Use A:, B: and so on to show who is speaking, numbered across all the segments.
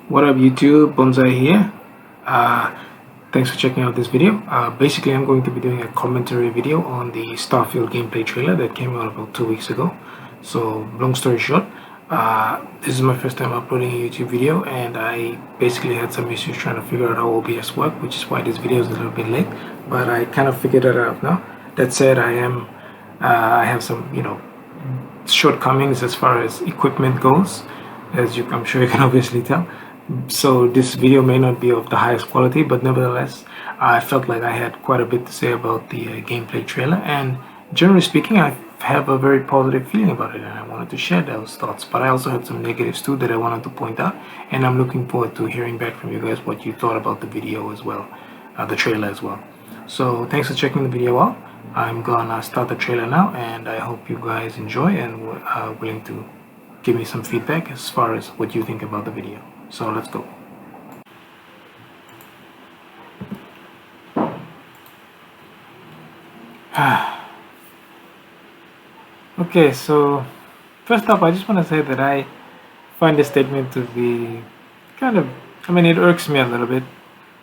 A: What up YouTube, BonzEye here. Uh, Thanks for checking out this video. Basically I'm going to be doing a commentary video on the Starfield gameplay trailer that came out about 2 weeks ago. So long story short, this is my first time uploading a YouTube video, and I basically had some issues trying to figure out how OBS worked, which is why this video is a little bit late, but I kind of figured it out now. That said, I have some shortcomings as far as equipment goes, as I'm sure you can obviously tell. So this video may not be of the highest quality, but nevertheless I felt like I had quite a bit to say about the gameplay trailer, and generally speaking I have a very positive feeling about it, and I wanted to share those thoughts. But I also had some negatives too that I wanted to point out, and I'm looking forward to hearing back from you guys what you thought about the video as well, the trailer as well. So thanks for checking the video out. I'm gonna start the trailer now, and I hope you guys enjoy and are willing to give me some feedback as far as what you think about the video. So let's go. Okay, so first up I just want to say that I find this statement to be kind of, it irks me a little bit.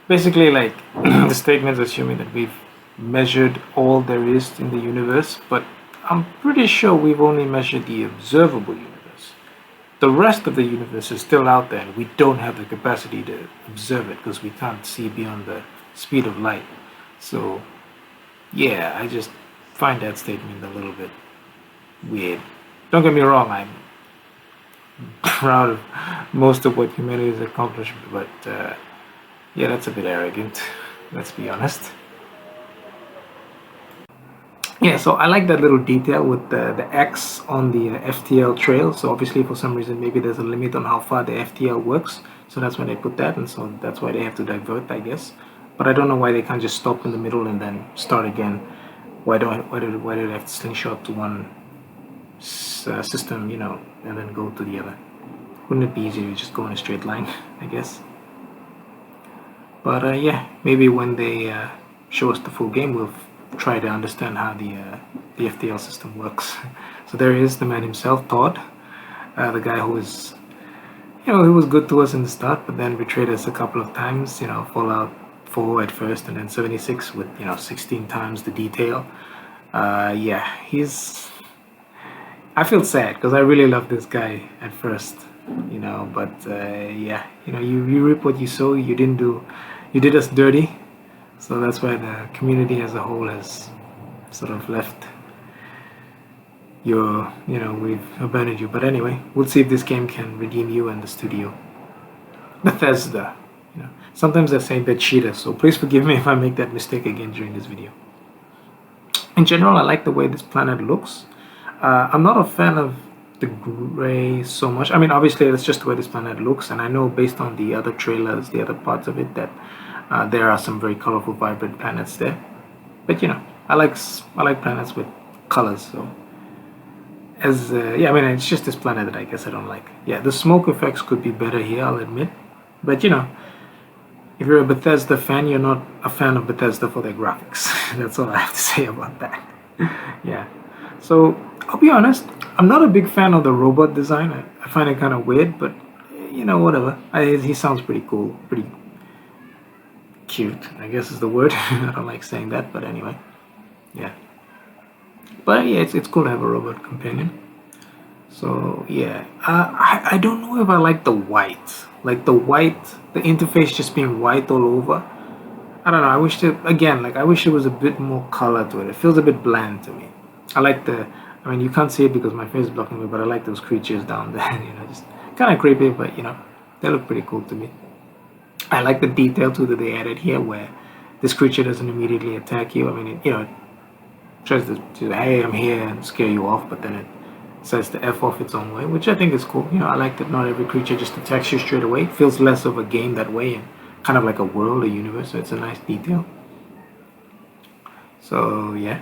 A: Basically, like, the statement's assuming that we've measured all there is in the universe, but I'm pretty sure we've only measured the observable universe. The rest of the universe is still out there, and we don't have the capacity to observe it because we can't see beyond the speed of light. So yeah, I just find that statement a little bit weird. Don't get me wrong, I'm proud of most of what humanity has accomplished, but yeah, that's a bit arrogant, let's be honest. Yeah, so I like that little detail with the X on the FTL trail. So obviously for some reason maybe there's a limit on how far the FTL works, so that's why they put that, and so that's why they have to divert, I guess. But I don't know why they can't just stop in the middle and then start again. Why do they have to slingshot to one system, and then go to the other? Wouldn't it be easier to just go in a straight line, I guess? But yeah, maybe when they show us the full game, we'll try to understand how the FTL system works. So there he is, the man himself, Todd, the guy who was, he was good to us in the start, but then betrayed us a couple of times. Fallout 4 at first, and then 76 with 16 times the detail. Yeah, I feel sad because I really loved this guy at first, but yeah, you reap what you sow. You did us dirty. So that's why the community as a whole has sort of left we've abandoned you. But anyway, we'll see if this game can redeem you and the studio. Bethesda. Sometimes they're saying they're cheaters, so please forgive me if I make that mistake again during this video. In general, I like the way this planet looks. I'm not a fan of the gray so much. Obviously it's just the way this planet looks, and I know based on the other trailers, the other parts of it, that there are some very colorful, vibrant planets there. But I like planets with colors. So it's just this planet that I guess I don't like. Yeah, the smoke effects could be better here, I'll admit. But if you're a Bethesda fan, you're not a fan of Bethesda for their graphics. That's all I have to say about that. Yeah. So I'll be honest, I'm not a big fan of the robot design. I find it kind of weird, but whatever. He sounds pretty cool, pretty cute, I guess is the word. I don't like saying that, but anyway, yeah. But yeah, it's cool to have a robot companion. So yeah, I don't know if I like the white, the interface just being white all over. I don't know. I wish it was a bit more color to it. It feels a bit bland to me. I like you can't see it because my face is blocking me, but I like those creatures down there. Just kind of creepy, but they look pretty cool to me. I like the detail too that they added here, where this creature doesn't immediately attack you. It tries to hey, I'm here, and scare you off, but then it decides to F off its own way, which I think is cool. I like that not every creature just attacks you straight away. It feels less of a game that way, and kind of like a world, a universe. So it's a nice detail. So yeah,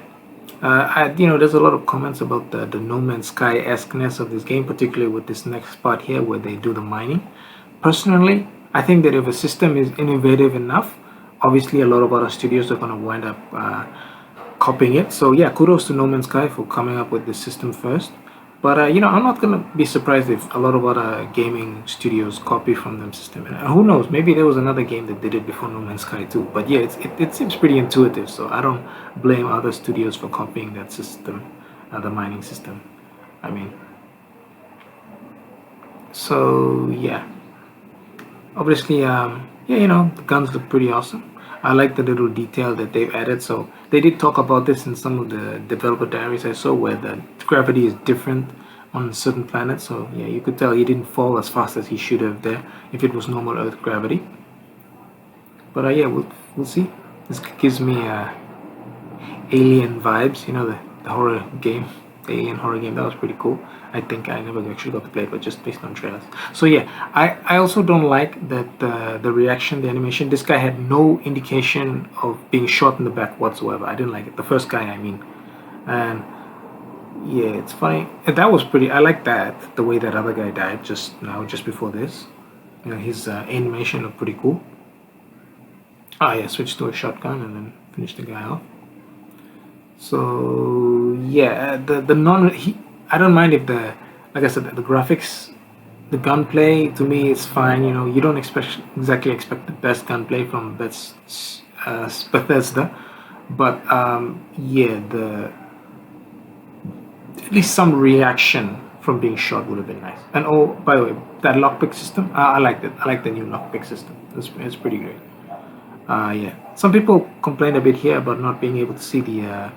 A: there's a lot of comments about the No Man's Sky-esqueness of this game, particularly with this next part here where they do the mining. Personally, I think that if a system is innovative enough, obviously a lot of other studios are going to wind up copying it. So yeah, kudos to No Man's Sky for coming up with this system first. But I'm not gonna be surprised if a lot of other gaming studios copy from them system. And who knows? Maybe there was another game that did it before No Man's Sky too. But yeah, it seems pretty intuitive. So I don't blame other studios for copying that system, the mining system. I mean, so yeah. Obviously, yeah, the guns look pretty awesome. I like the little detail that they've added. So they did talk about this in some of the developer diaries I saw, where the gravity is different on certain planets. So yeah, you could tell he didn't fall as fast as he should have there if it was normal Earth gravity. But yeah, we'll see. This gives me Alien vibes. The horror game, the Alien horror game. That was pretty cool. I think I never actually got to play it, but just based on trailers. So yeah, I also don't like that the reaction, the animation. This guy had no indication of being shot in the back whatsoever. I didn't like it. The first guy, I mean, and yeah, it's funny. And that was pretty. I like that the way that other guy died just before this. His animation looked pretty cool. Ah, yeah, switch to a shotgun and then finish the guy off. So yeah, the non I don't mind if like I said, the graphics, the gunplay to me is fine. You don't exactly expect the best gunplay from Bethesda, but yeah, at least some reaction from being shot would have been nice. And oh, by the way, that lockpick system, I liked it. I like the new lockpick system. It's pretty great. Yeah, some people complain a bit here about not being able to see the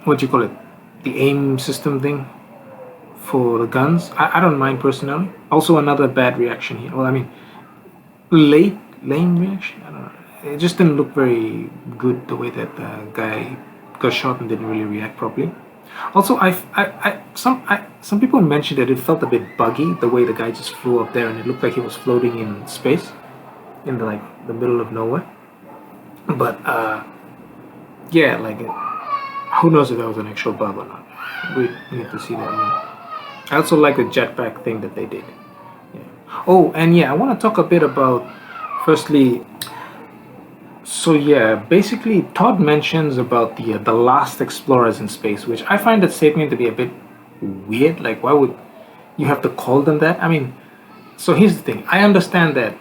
A: what do you call it, the aim system thing for the guns. I don't mind personally. Also, another bad reaction here. Well, I mean, lame reaction. I don't know. It just didn't look very good the way that the guy got shot and didn't really react properly. Also, some people mentioned that it felt a bit buggy the way the guy just flew up there and it looked like he was floating in space, in the middle of nowhere. But yeah, who knows if that was an actual bug or not. We need to see that. I also like the jetpack thing that they did. Yeah. Oh, and yeah, I want to talk a bit about, firstly, so yeah, basically Todd mentions about the last explorers in space, which I find that statement to be a bit weird. Like, why would you have to call them that? I mean, so here's the thing. I understand that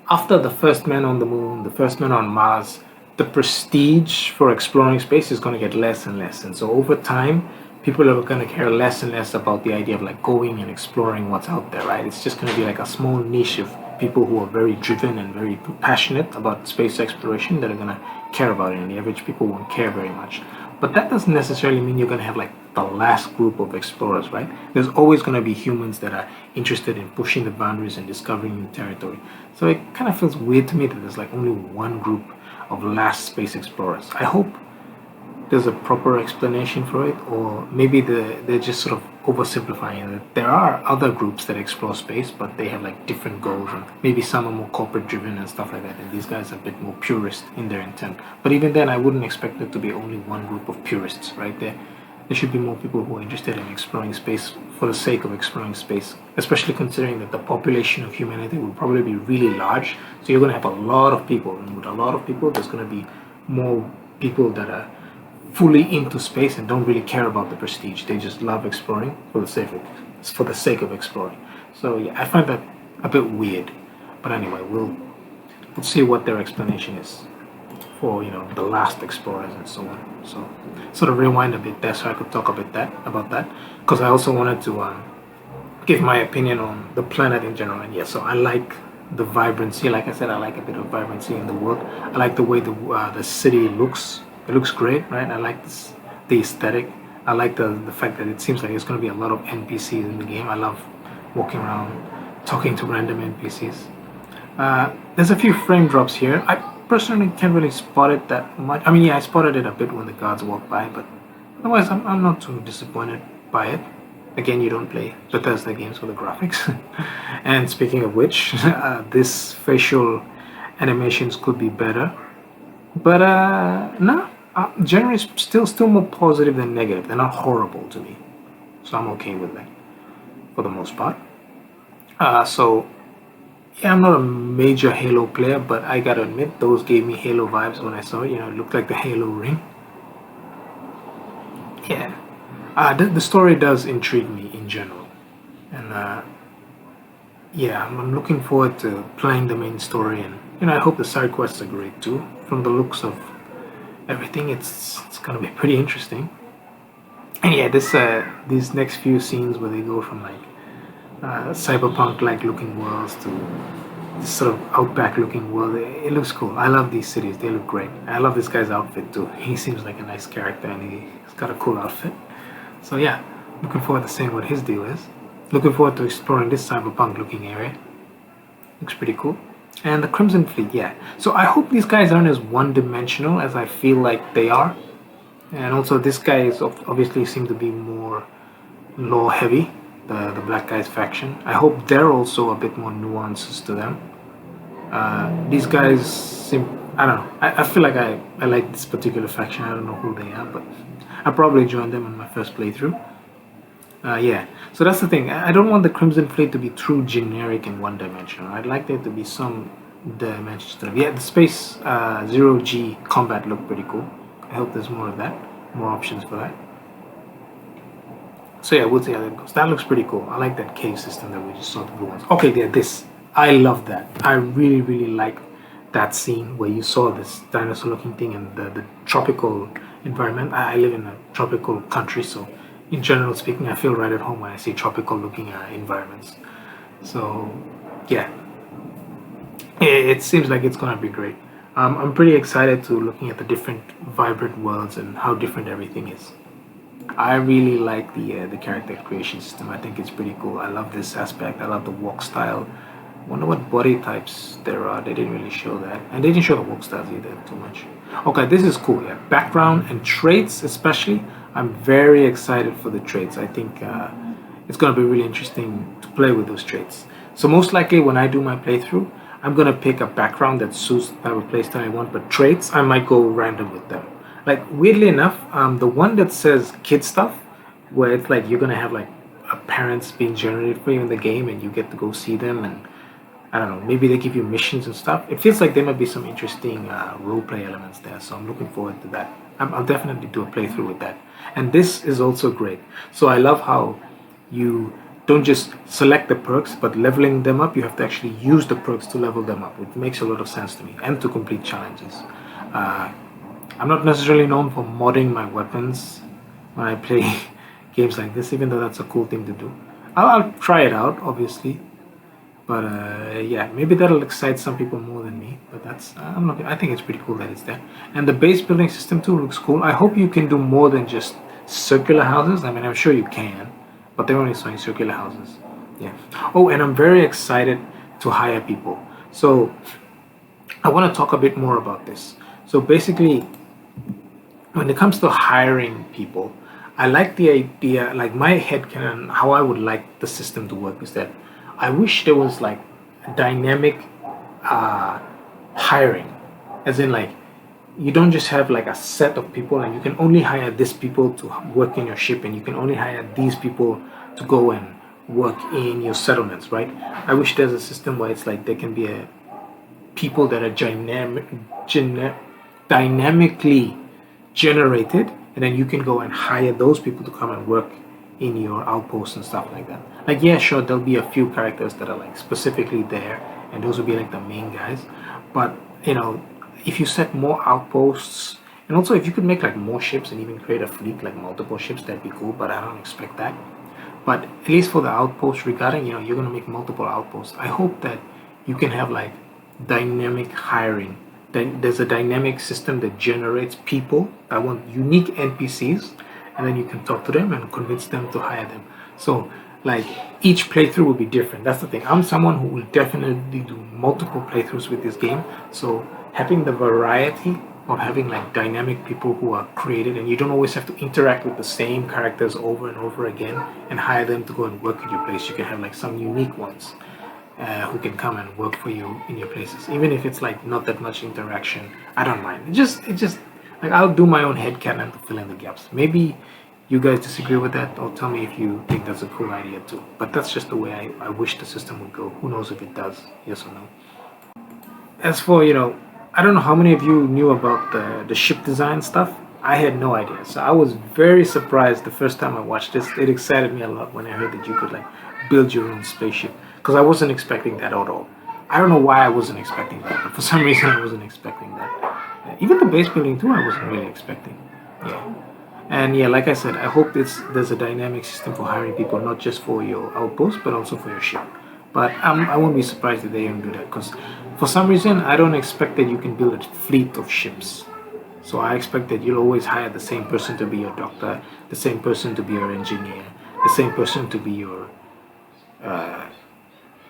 A: after the first man on the moon, the first man on Mars, the prestige for exploring space is going to get less and less. And so over time, people are going to care less and less about the idea of going and exploring what's out there, right? It's just going to be like a small niche of people who are very driven and very passionate about space exploration that are going to care about it. And the average people won't care very much. But that doesn't necessarily mean you're going to have the last group of explorers, right? There's always going to be humans that are interested in pushing the boundaries and discovering new territory. So it kind of feels weird to me that there's only one group of last space explorers. I hope there's a proper explanation for it, or maybe they're just sort of oversimplifying it. There are other groups that explore space, but they have different goals, and maybe some are more corporate driven and stuff like that, and these guys are a bit more purist in their intent. But even then, I wouldn't expect there to be only one group of purists, right? There should be more people who are interested in exploring space for the sake of exploring space, especially considering that the population of humanity will probably be really large. So you're going to have a lot of people, and with a lot of people, there's going to be more people that are fully into space and don't really care about the prestige. They just love exploring for the sake of exploring. So yeah, I find that a bit weird. But anyway, we'll see what their explanation is for the last explorers and so on. So sort of rewind a bit there so I could talk a bit about that, because I also wanted to give my opinion on the planet in general. And yeah, so I like the vibrancy. Like I said, I like a bit of vibrancy in the world. I like the way the city looks. It looks great, right? I like the aesthetic. I like the fact that it seems like there's going to be a lot of NPCs in the game. I love walking around, talking to random NPCs. There's a few frame drops here. I personally can't really spot it that much. I mean, yeah, I spotted it a bit when the guards walk by, but otherwise I'm not too disappointed by it. Again, you don't play Bethesda games for the graphics. And speaking of which, this facial animations could be better. But no, generally still more positive than negative. They're not horrible to me, so I'm okay with that for the most part. So yeah, I'm not a major Halo player, but I gotta admit those gave me Halo vibes when I saw it. It looked like the Halo ring. Yeah, The story does intrigue me in general, and yeah, I'm looking forward to playing the main story, and I hope the side quests are great too. From the looks of everything, it's gonna be pretty interesting. And yeah, this these next few scenes where they go from like cyberpunk like looking worlds to this sort of outback looking world, it looks cool. I love these cities; they look great. I love this guy's outfit too. He seems like a nice character, and he's got a cool outfit. So yeah, looking forward to seeing what his deal is. Looking forward to exploring this cyberpunk looking area. Looks pretty cool. And the Crimson Fleet, yeah. So I hope these guys aren't as one-dimensional as I feel like they are. And also this guy is obviously seem to be more law heavy, the black guy's faction. I hope they're also a bit more nuances to them. These guys seem, I don't know, I feel like I like this particular faction. I don't know who they are, but I probably joined them in my first playthrough. Yeah, so that's the thing. I don't want the Crimson Fleet to be too generic and one-dimensional. I'd like there to be some dimensions to them. Yeah, the Space Zero G combat looked pretty cool. I hope there's more of that, more options for that. So yeah, we'll see how that goes. That looks pretty cool. I like that cave system that we just saw the blue ones. Okay, yeah, this. I love that. I really, really like that scene where you saw this dinosaur-looking thing in the tropical environment. I live in a tropical country, so in general speaking, I feel right at home when I see tropical-looking environments. So yeah, it seems like it's gonna be great. I'm pretty excited to looking at the different vibrant worlds and how different everything is. I really like the character creation system. I think it's pretty cool. I love this aspect. I love the walk style. Wonder what body types there are. They didn't really show that, and they didn't show the walk styles either too much. Okay, this is cool. Yeah, background and traits especially. I'm very excited for the traits. I think it's going to be really interesting to play with those traits. So most likely when I do my playthrough, I'm going to pick a background that suits the type of playstyle I want, but traits, I might go random with them. Like, weirdly enough, the one that says kid stuff, where it's like you're going to have like parents being generated for you in the game and you get to go see them, and I don't know, maybe they give you missions and stuff. It feels like there might be some interesting roleplay elements there, so I'm looking forward to that. I'll definitely do a playthrough with that. And this is also great. So I love how you don't just select the perks, but leveling them up, you have to actually use the perks to level them up. It makes a lot of sense to me, and to complete challenges. I'm not necessarily known for modding my weapons when I play games like this, even though that's a cool thing to do. I'll try it out, obviously. But yeah, maybe that'll excite some people more than me. But I think it's pretty cool that it's there. And the base building system too looks cool. I hope you can do more than just circular houses. I mean, I'm sure you can, but they're only showing circular houses. Yeah. Oh, and I'm very excited to hire people. So I want to talk a bit more about this. So basically, when it comes to hiring people, I like the idea, like my headcanon, how I would like the system to work is that I wish there was like dynamic hiring, as in like you don't just have like a set of people and you can only hire these people to work in your ship and you can only hire these people to go and work in your settlements, right? I wish there's a system where it's like there can be people that are dynamically generated, and then you can go and hire those people to come and work in your outposts and stuff like that. Like, yeah, sure, there'll be a few characters that are like specifically there, and those will be like the main guys. But if you set more outposts, and also if you could make like more ships and even create a fleet, like multiple ships, that'd be cool. But I don't expect that. But at least for the outposts, regarding you're gonna make multiple outposts. I hope that you can have like dynamic hiring. Then there's a dynamic system that generates people. I want unique NPCs, and then you can talk to them and convince them to hire them. So like each playthrough will be different. That's the thing. I'm someone who will definitely do multiple playthroughs with this game. So having the variety of having like dynamic people who are created, and you don't always have to interact with the same characters over and over again and hire them to go and work at your place. You can have like some unique ones who can come and work for you in your places, even if it's like not that much interaction. I don't mind. It just like I'll do my own headcanon to fill in the gaps. Maybe you guys disagree with that, or tell me if you think that's a cool idea too. But that's just the way I wish the system would go. Who knows if it does, yes or no. As for, I don't know how many of you knew about the ship design stuff. I had no idea. So I was very surprised the first time I watched this. It excited me a lot when I heard that you could like build your own spaceship, because I wasn't expecting that at all. I don't know why I wasn't expecting that, but for some reason I wasn't expecting that. Even the base building too, I wasn't really expecting. Yeah. And yeah, like I said, I hope there's a dynamic system for hiring people, not just for your outpost, but also for your ship. But I won't be surprised if they don't do that, because for some reason I don't expect that you can build a fleet of ships. So I expect that you'll always hire the same person to be your doctor, the same person to be your engineer, the same person to be your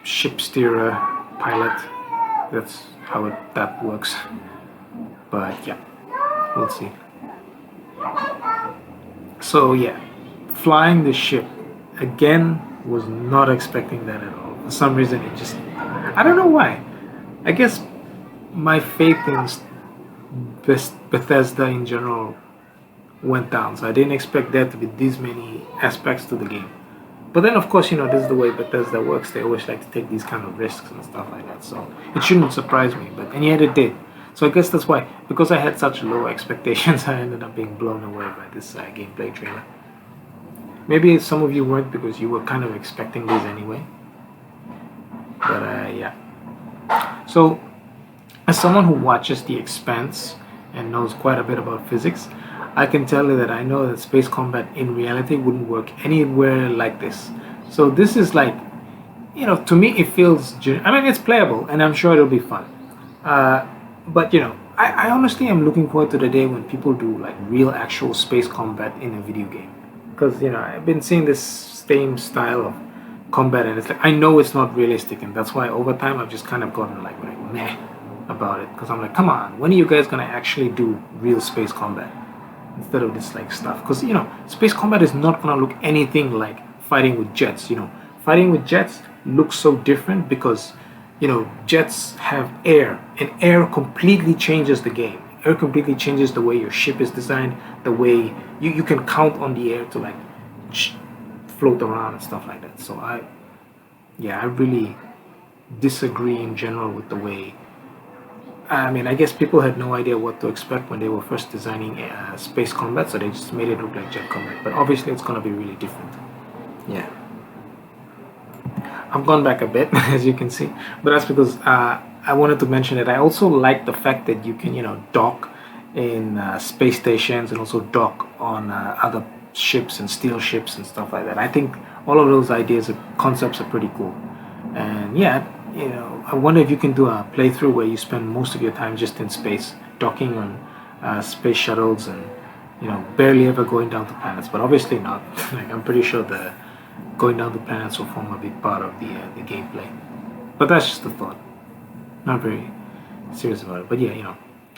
A: ship steerer, pilot. That's how that works. But yeah, we'll see. So yeah, flying the ship again, was not expecting that at all. For some reason, it just, I don't know why. I guess my faith in Bethesda in general went down. So I didn't expect there to be these many aspects to the game. But then, of course, this is the way Bethesda works. They always like to take these kind of risks and stuff like that. So it shouldn't surprise me. And yet it did. So I guess that's why, because I had such low expectations, I ended up being blown away by this gameplay trailer. Maybe some of you weren't, because you were kind of expecting this anyway. But yeah. So, as someone who watches The Expanse and knows quite a bit about physics, I can tell you that I know that space combat in reality wouldn't work anywhere like this. So this is like, to me it feels, I mean, it's playable and I'm sure it'll be fun. But I honestly am looking forward to the day when people do like real actual space combat in a video game. Because, I've been seeing this same style of combat and it's like, I know it's not realistic, and that's why over time I've just kind of gotten like meh about it. Because I'm like, come on, when are you guys going to actually do real space combat? Instead of this like stuff, because space combat is not gonna look anything like fighting with jets. Fighting with jets looks so different because jets have air, and air completely changes the game. Air completely changes the way your ship is designed, the way you can count on the air to like float around and stuff like that. So I really disagree in general with the way. I mean, I guess people had no idea what to expect when they were first designing space combat, so they just made it look like jet combat. But obviously, it's going to be really different. Yeah. I've gone back a bit, as you can see. But that's because I wanted to mention that I also like the fact that you can, dock in space stations and also dock on other ships and steal ships and stuff like that. I think all of those ideas and concepts are pretty cool. And yeah, I wonder if you can do a playthrough where you spend most of your time just in space, docking on space shuttles and, barely ever going down to planets. But obviously not. Like, I'm pretty sure the going down to planets will form a big part of the gameplay. But that's just a thought. Not very serious about it. But yeah,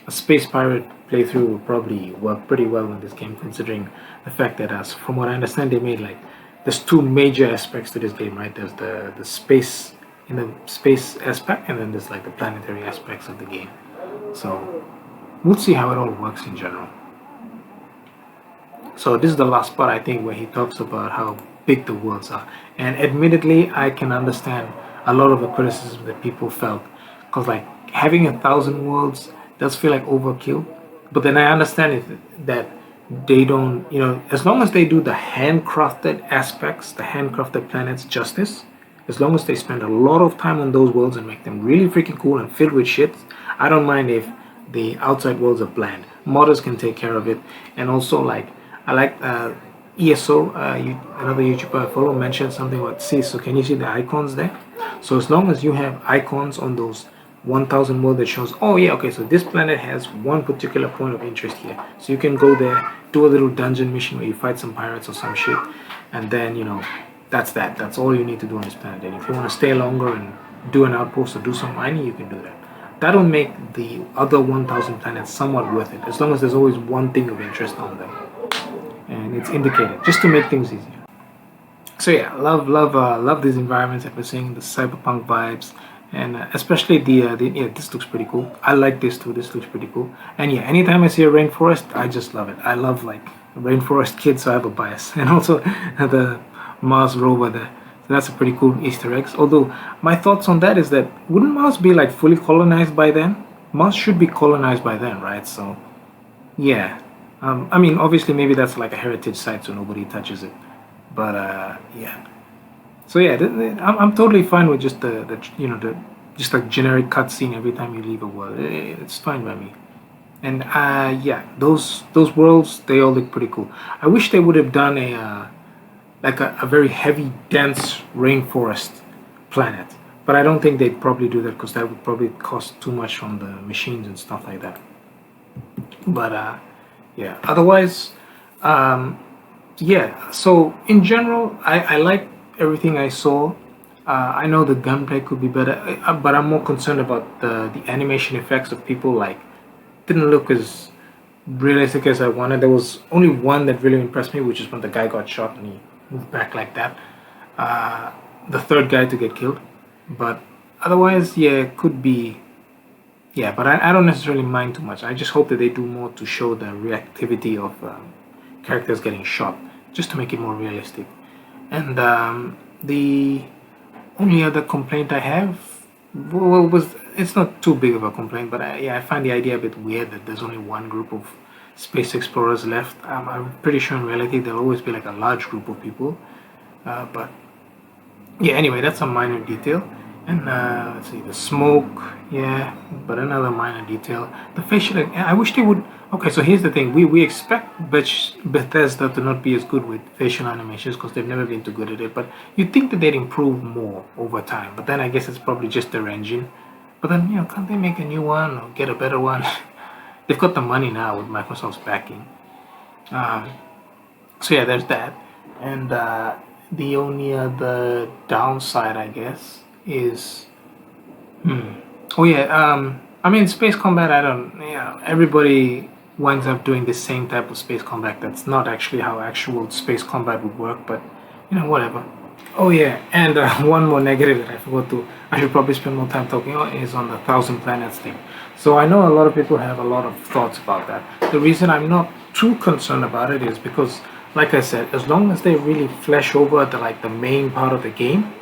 A: a space pirate playthrough will probably work pretty well in this game, considering the fact that, as from what I understand, they made there's two major aspects to this game, right? There's the space, in the space aspect, and then there's like the planetary aspects of the game. So we'll see how it all works in general. So this is the last part, I think, where he talks about how big the worlds are. And admittedly, I can understand a lot of the criticism that people felt, because like having 1,000 worlds does feel like overkill. But then I understand it, that they don't, as long as they do the handcrafted aspects, the handcrafted planets justice, as long as they spend a lot of time on those worlds and make them really freaking cool and filled with shit, I don't mind if the outside worlds are bland. Modders can take care of it. And also, like, I like ESO, another YouTuber I follow, mentioned something about, see, so can you see the icons there? So as long as you have icons on those 1,000 world that shows, oh yeah, okay, so this planet has one particular point of interest here, so you can go there, do a little dungeon mission where you fight some pirates or some shit, and then that's all you need to do on this planet. And if you want to stay longer and do an outpost or do some mining, you can do that. That'll make the other 1,000 planets somewhat worth it, as long as there's always one thing of interest on them and it's indicated, just to make things easier. So yeah, love these environments that we're seeing, the cyberpunk vibes. And especially this looks pretty cool. I like this too. This looks pretty cool. And yeah, anytime I see a rainforest, I just love it. I love like rainforest kids, so I have a bias. And also the Mars rover there. So that's a pretty cool Easter eggs. Although my thoughts on that is that, wouldn't Mars be like fully colonized by then? Mars should be colonized by then, right? So yeah, I mean, obviously, maybe that's like a heritage site, so nobody touches it. But yeah. So yeah, I'm totally fine with just the the just like generic cutscene every time you leave a world. It's fine by me. And yeah, those worlds they all look pretty cool. I wish they would have done a like a very heavy, dense rainforest planet. But I don't think they'd probably do that because that would probably cost too much on the machines and stuff like that. But yeah, otherwise, um, yeah. So in general, I like everything I saw. I know the gunplay could be better, but I'm more concerned about the animation effects of people. Like, didn't look as realistic as I wanted. There was only one that really impressed me, which is when the guy got shot and he moved back like that. Uh, the third guy to get killed, but otherwise, yeah, it could be. Yeah, but I don't necessarily mind too much. I just hope that they do more to show the reactivity of characters getting shot, just to make it more realistic. And the only other complaint I have, well, was it's not too big of a complaint, but yeah, I find the idea a bit weird that there's only one group of space explorers left. I'm pretty sure in reality there'll always be like a large group of people, but yeah, anyway, that's a minor detail. And let's see, the smoke, yeah, but another minor detail. The facial, I wish they would. Okay, so here's the thing: we expect Bethesda to not be as good with facial animations because they've never been too good at it. But you'd think that they'd improve more over time. But then I guess it's probably just their engine. But then can't they make a new one or get a better one? They've got the money now with Microsoft's backing. Um, so yeah, there's that. And the only other downside, I guess, is oh yeah. I mean, space combat. I don't. Everybody winds up doing the same type of space combat. That's not actually how actual space combat would work. But whatever. Oh yeah, and one more negative that I forgot to. I should probably spend more time talking on is on the Thousand Planets thing. So I know a lot of people have a lot of thoughts about that. The reason I'm not too concerned about it is because, like I said, as long as they really flesh over the main part of the game,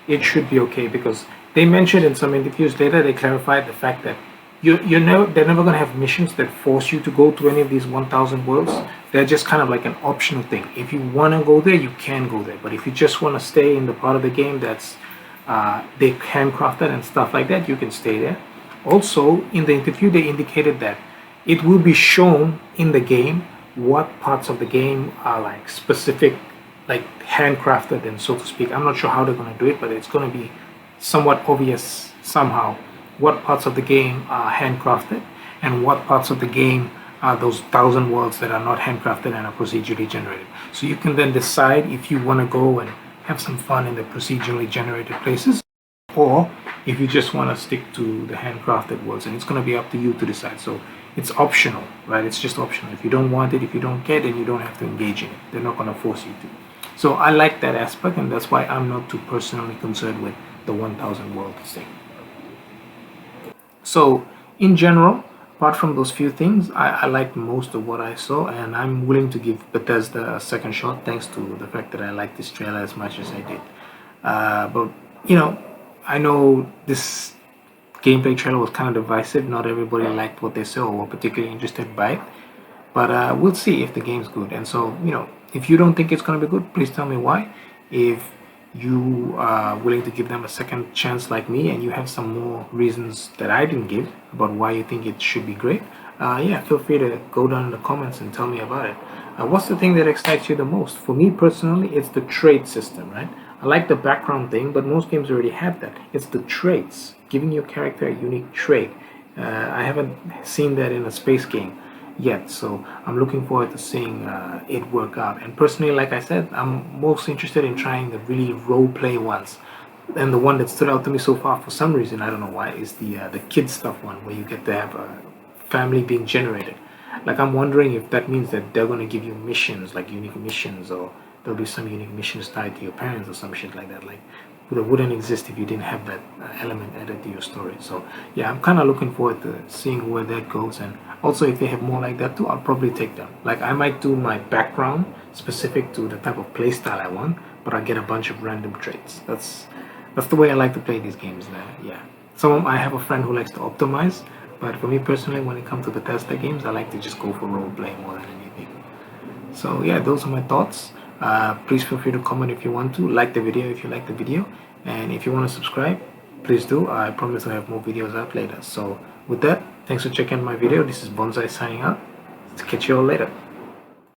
A: it should be okay. Because they mentioned in some interviews later, they clarified the fact that they're never going to have missions that force you to go to any of these 1000 worlds. They're just kind of like an optional thing. If you want to go there, you can go there. But if you just want to stay in the part of the game that's they handcrafted and stuff like that, you can stay there. Also, in the interview, they indicated that it will be shown in the game what parts of the game are like specific, like handcrafted and so to speak. I'm not sure how they're going to do it, but it's going to be somewhat obvious somehow what parts of the game are handcrafted and what parts of the game are those 1000 worlds that are not handcrafted and are procedurally generated. So you can then decide if you want to go and have some fun in the procedurally generated places, or if you just want to stick to the handcrafted worlds, and it's going to be up to you to decide. So it's optional, right? It's just optional. If you don't want it, if you don't get it, you don't have to engage in it. They're not going to force you to. So I like that aspect, and that's why I'm not too personally concerned with the 1000 worlds thing. So in general, apart from those few things, I liked most of what I saw, and I'm willing to give Bethesda a second shot thanks to the fact that I liked this trailer as much as I did. But I know this gameplay trailer was kind of divisive. Not everybody liked what they saw or were particularly interested by it. But we'll see if the game's good. And so, if you don't think it's going to be good, please tell me why. If you are willing to give them a second chance like me and you have some more reasons that I didn't give about why you think it should be great, yeah, feel free to go down in the comments and tell me about it. What's the thing that excites you the most? For me personally, it's the trade system, right? I like the background thing, but most games already have that. It's the traits, giving your character a unique trait. I haven't seen that in a space game yet, so I'm looking forward to seeing it work out. And personally, like I said, I'm most interested in trying the really role play ones. And the one that stood out to me so far, for some reason, I don't know why, is the kid stuff one, where you get to have a family being generated. Like, I'm wondering if that means that they're going to give you missions, like unique missions, or there'll be some unique missions tied to your parents or some shit like that. Like, that wouldn't exist if you didn't have that element added to your story. So yeah, I'm kind of looking forward to seeing where that goes. And also, if they have more like that too, I'll probably take them. Like, I might do my background specific to the type of playstyle I want, but I get a bunch of random traits. That's the way I like to play these games. Yeah. I have a friend who likes to optimize, but for me personally, when it comes to Bethesda games, I like to just go for role play more than anything. So yeah, those are my thoughts. Please feel free to comment if you want to, like the video if you like the video, and if you want to subscribe, please do. I promise I'll have more videos out later. So with that, thanks for checking out my video. This is BonzEye signing out. Let's catch you all later.